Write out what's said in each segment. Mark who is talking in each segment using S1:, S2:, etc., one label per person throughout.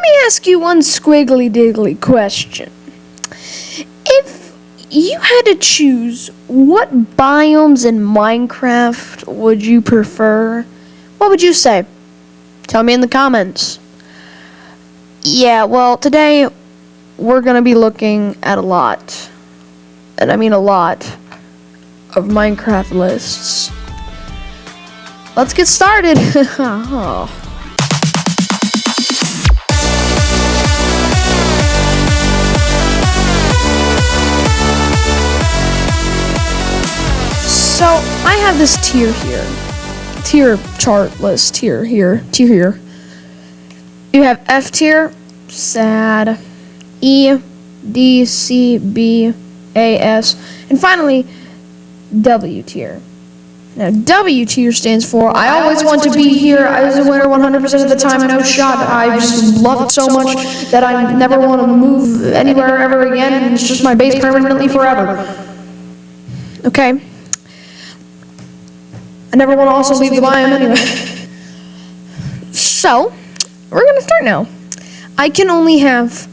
S1: me ask you one squiggly diggly question. If you had to choose, what biomes in Minecraft would you prefer? What would you say? Tell me in the comments. Yeah, well, today we're going to be looking at a lot, and I mean a lot, of Minecraft lists. Let's get started. So I have this tier here. Tier chart list tier here. You have F tier, sad, E, D, C, B, A, S, and finally W tier. Now W tier stands for I always want to be here. I was a winner 100% of the time. No shot. I just love it so much that I never want to move anywhere ever again, and it's just my base permanently forever. Okay. I never want to also leave the biome anyway. So, we're going to start now. I can only have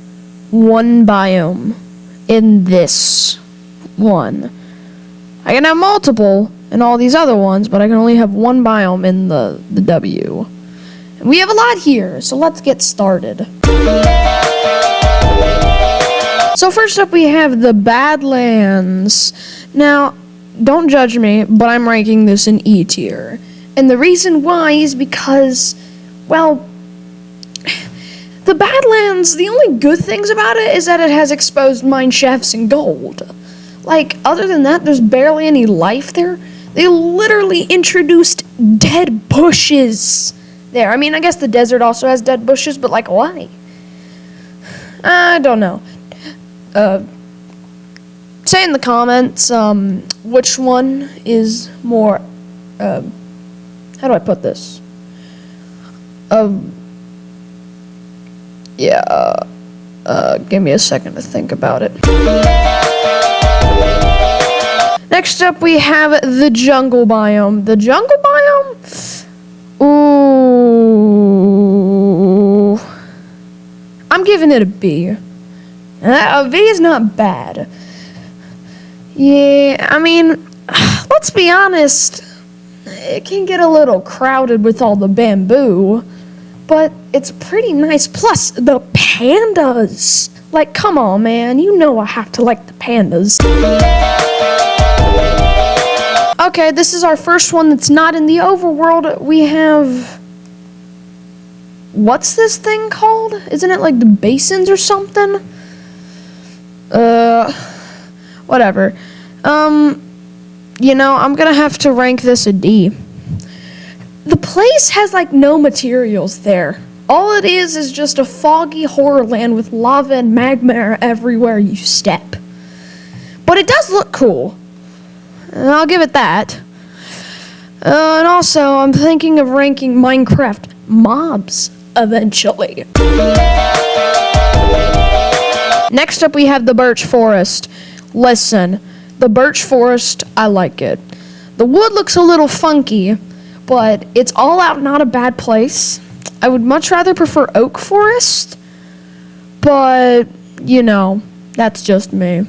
S1: one biome in this one. I can have multiple in all these other ones, but I can only have one biome in the W. And we have a lot here, so let's get started. So first up we have the Badlands. Now, don't judge me, but I'm ranking this in E tier. And the reason why is because, well, the Badlands, the only good things about it is that it has exposed mine shafts and gold. Like, other than that, there's barely any life there. They literally introduced dead bushes there. I mean, I guess the desert also has dead bushes, but like, why? I don't know. Say in the comments, which one is more, how do I put this? Give me a second to think about it. Next up, we have the jungle biome. The jungle biome? Ooh. I'm giving it a B. A B is not bad. Yeah, I mean, let's be honest. It can get a little crowded with all the bamboo, but it's pretty nice. Plus, the pandas. Like, come on, man. You know I have to like the pandas. Okay, this is our first one that's not in the overworld. We have... What's this thing called? Isn't it like the basins or something? Whatever. You know, I'm gonna have to rank this a D. The place has like no materials there. All it is just a foggy horror land with lava and magma everywhere you step. But it does look cool. And I'll give it that. And also, I'm thinking of ranking Minecraft mobs eventually. Next up, we have the birch forest. Listen, the birch forest, I like it. The wood looks a little funky, but it's all out, not a bad place. I would much rather prefer oak forest, but, you know, that's just me.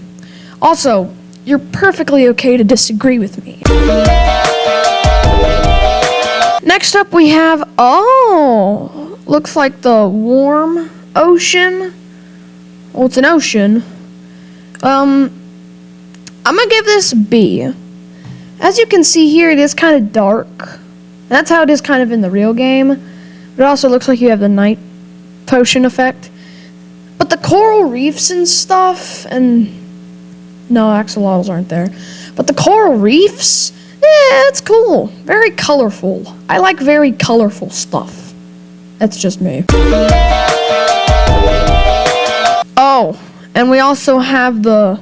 S1: Also, you're perfectly okay to disagree with me. Next up, we have, looks like the warm ocean. Well, it's an ocean. I'm gonna give this a B. As you can see here, it is kind of dark. That's how it is kind of in the real game. But it also looks like you have the night potion effect. But the coral reefs and stuff, and no, axolotls aren't there. But the coral reefs, yeah, it's cool. Very colorful. I like very colorful stuff. That's just me. Oh, and we also have the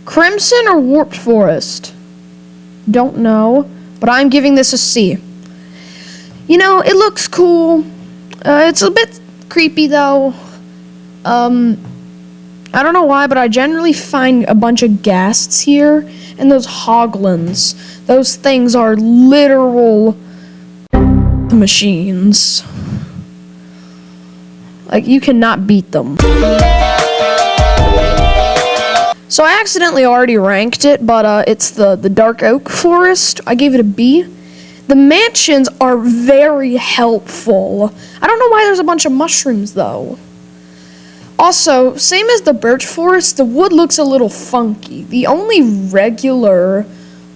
S1: Crimson or Warped Forest. Don't know, but I'm giving this a C. You know, it looks cool. It's a bit creepy though. I don't know why, but I generally find a bunch of ghasts here, and those hoglins. Those things are literal machines. Like, you cannot beat them. So I accidentally already ranked it, but it's the dark oak forest. I gave it a B. The mansions are very helpful. I don't know why there's a bunch of mushrooms, though. Also, same as the birch forest, the wood looks a little funky. The only regular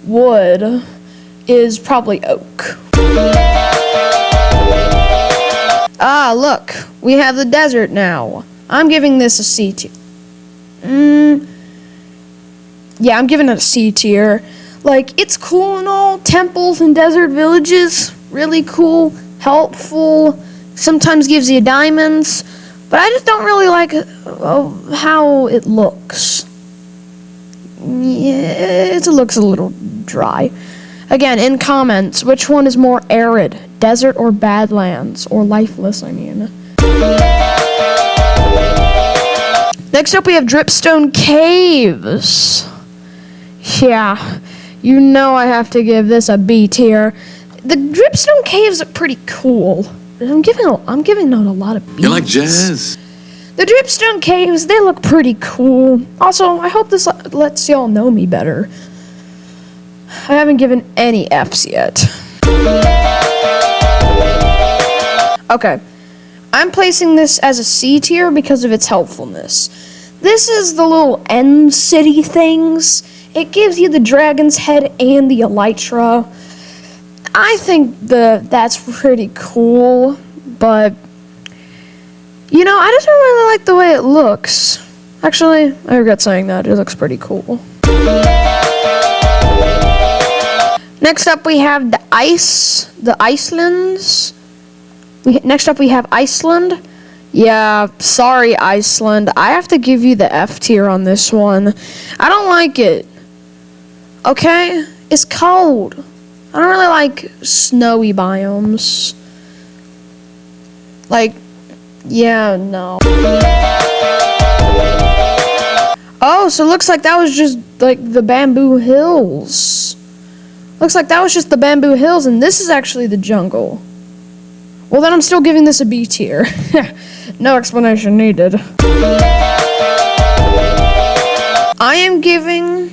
S1: wood is probably oak. Ah, look. We have the desert now. I'm giving this a C tier. Yeah, I'm giving it a C tier. Like, it's cool and all. Temples and desert villages, really cool, helpful. Sometimes gives you diamonds. But I just don't really like how it looks. Yeah, it looks a little dry. Again, in comments, which one is more arid? Desert or badlands? Or lifeless, I mean. Next up, we have Dripstone Caves. Yeah, you know I have to give this a B tier. The Dripstone Caves are pretty cool. I'm giving out a lot of B's.
S2: You like jazz?
S1: The Dripstone Caves, they look pretty cool. Also, I hope this lets y'all know me better. I haven't given any F's yet. Okay, I'm placing this as a C tier because of its helpfulness. This is the little end city things. It gives you the dragon's head and the elytra. I think that's pretty cool, but you know, I just don't really like the way it looks. Actually, I regret saying that. It looks pretty cool. Next up, we have the Icelands. Next up, we have Iceland. Yeah, sorry, Iceland. I have to give you the F tier on this one. I don't like it. Okay? It's cold. I don't really like snowy biomes. Like, yeah, no. Oh, so it looks like that was just, like, the bamboo hills. Looks like that was just the bamboo hills, and this is actually the jungle. Well, then I'm still giving this a B tier. No explanation needed. I am giving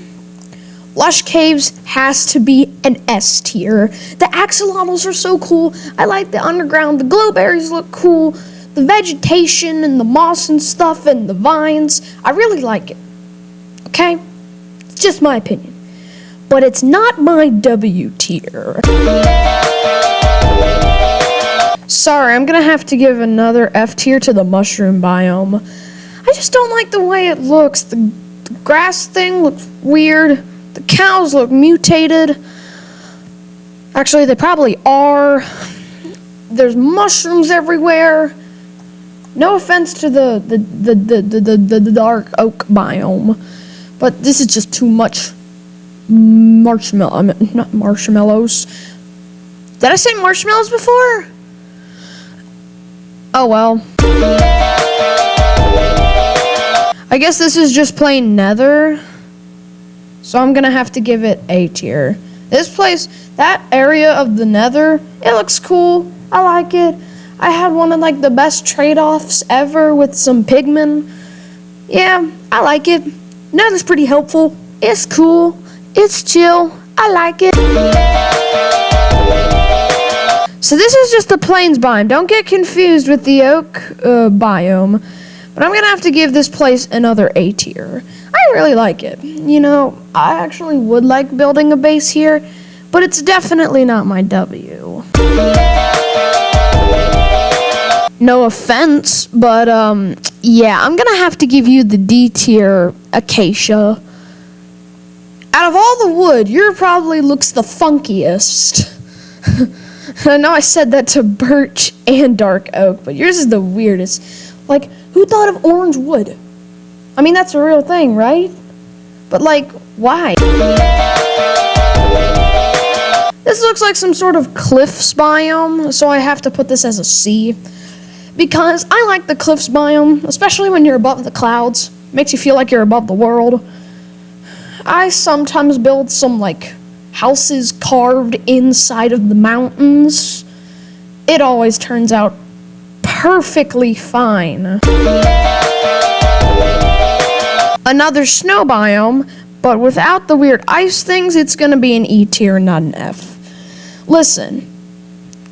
S1: Lush Caves has to be an S tier. The axolotls are so cool. I like the underground. The glowberries look cool. The vegetation and the moss and stuff and the vines. I really like it. Okay? It's just my opinion. But it's not my W tier. Sorry, I'm gonna have to give another F tier to the mushroom biome. I just don't like the way it looks. The grass thing looks weird. The cows look mutated. Actually, they probably are. There's mushrooms everywhere. No offense to the dark oak biome, but this is just too much not marshmallows. Did I say marshmallows before? Oh well. I guess this is just plain nether. So I'm gonna have to give it A tier. This place, that area of the nether, it looks cool. I like it. I had one of like the best trade-offs ever with some pigmen. Yeah, I like it. Nether's pretty helpful. It's cool. It's chill. I like it. So this is just the plains biome. Don't get confused with the oak biome. But I'm gonna have to give this place another A tier. I really like it. You know, I actually would like building a base here, but it's definitely not my W. No offense, but yeah, I'm gonna have to give you the D tier acacia. Out of all the wood, yours probably looks the funkiest. I know I said that to birch and dark oak, but yours is the weirdest. Like, who thought of orange wood? I mean, that's a real thing, right? But like, why? This looks like some sort of cliffs biome, so I have to put this as a C. Because I like the cliffs biome, especially when you're above the clouds. Makes you feel like you're above the world. I sometimes build some, like, houses carved inside of the mountains. It always turns out perfectly fine. Another snow biome, but without the weird ice things, it's gonna be an E tier, not an F. Listen,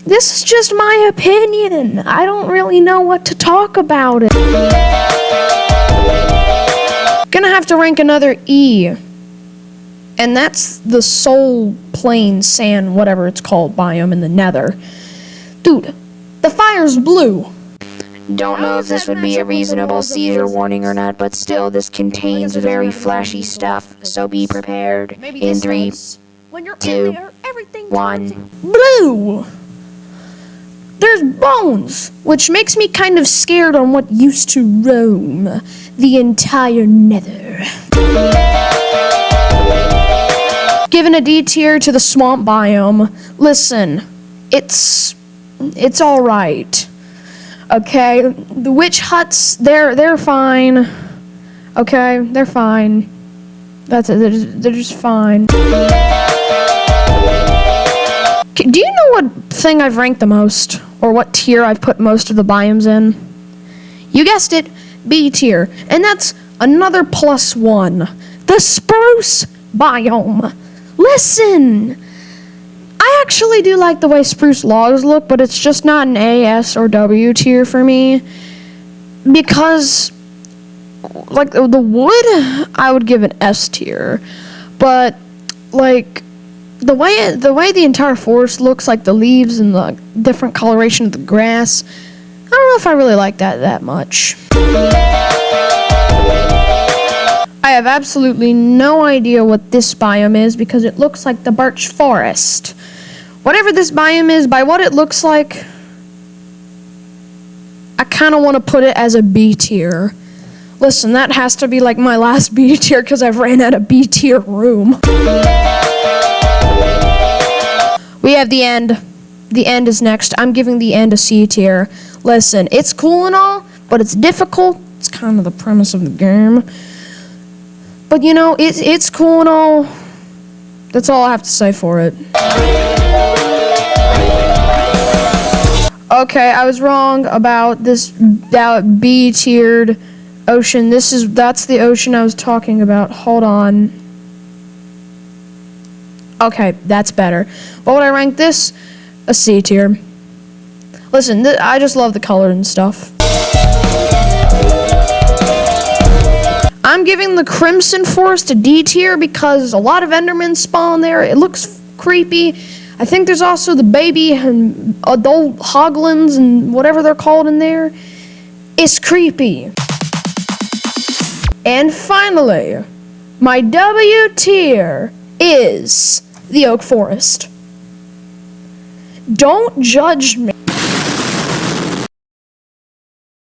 S1: this is just my opinion. I don't really know what to talk about it. Gonna have to rank another E. And that's the Soul Plain Sand, whatever it's called, biome in the Nether. Dude, the fire's blue.
S2: Don't know if this would be a reasonable seizure warning or not, but still, this contains very flashy stuff, so be prepared. In 3, 2, 1.
S1: Blue! There's bones, which makes me kind of scared on what used to roam the entire Nether. Given a D tier to the swamp biome. Listen, it's all right. Okay, the witch huts, they're fine. Okay, they're fine. That's it. They're just fine. Do you know what thing I've ranked the most, or what tier I've put most of the biomes in? You guessed it, B tier, and that's another +1. The spruce biome. Listen, I actually do like the way spruce logs look, but it's just not an A, S, or W tier for me. Because, like, the wood, I would give an S tier. But, like, the way the entire forest looks, like the leaves and the different coloration of the grass, I don't know if I really like that much. I have absolutely no idea what this biome is because it looks like the birch forest. Whatever this biome is, by what it looks like, I kind of want to put it as a B tier. Listen, that has to be like my last B tier because I've ran out of B tier room. We have the end. The end is next. I'm giving the end a C tier. Listen, it's cool and all, but it's difficult. It's kind of the premise of the game. But you know, it's cool and all. That's all I have to say for it. Okay, I was wrong about this B-tiered ocean. That's the ocean I was talking about. Hold on. Okay, that's better. What would I rank this? A C tier. Listen, I just love the color and stuff. I'm giving the Crimson Forest a D tier because a lot of Endermen spawn there. It looks creepy. I think there's also the baby and adult hoglins and whatever they're called in there. It's creepy. And finally, my W tier is the Oak Forest. Don't judge me.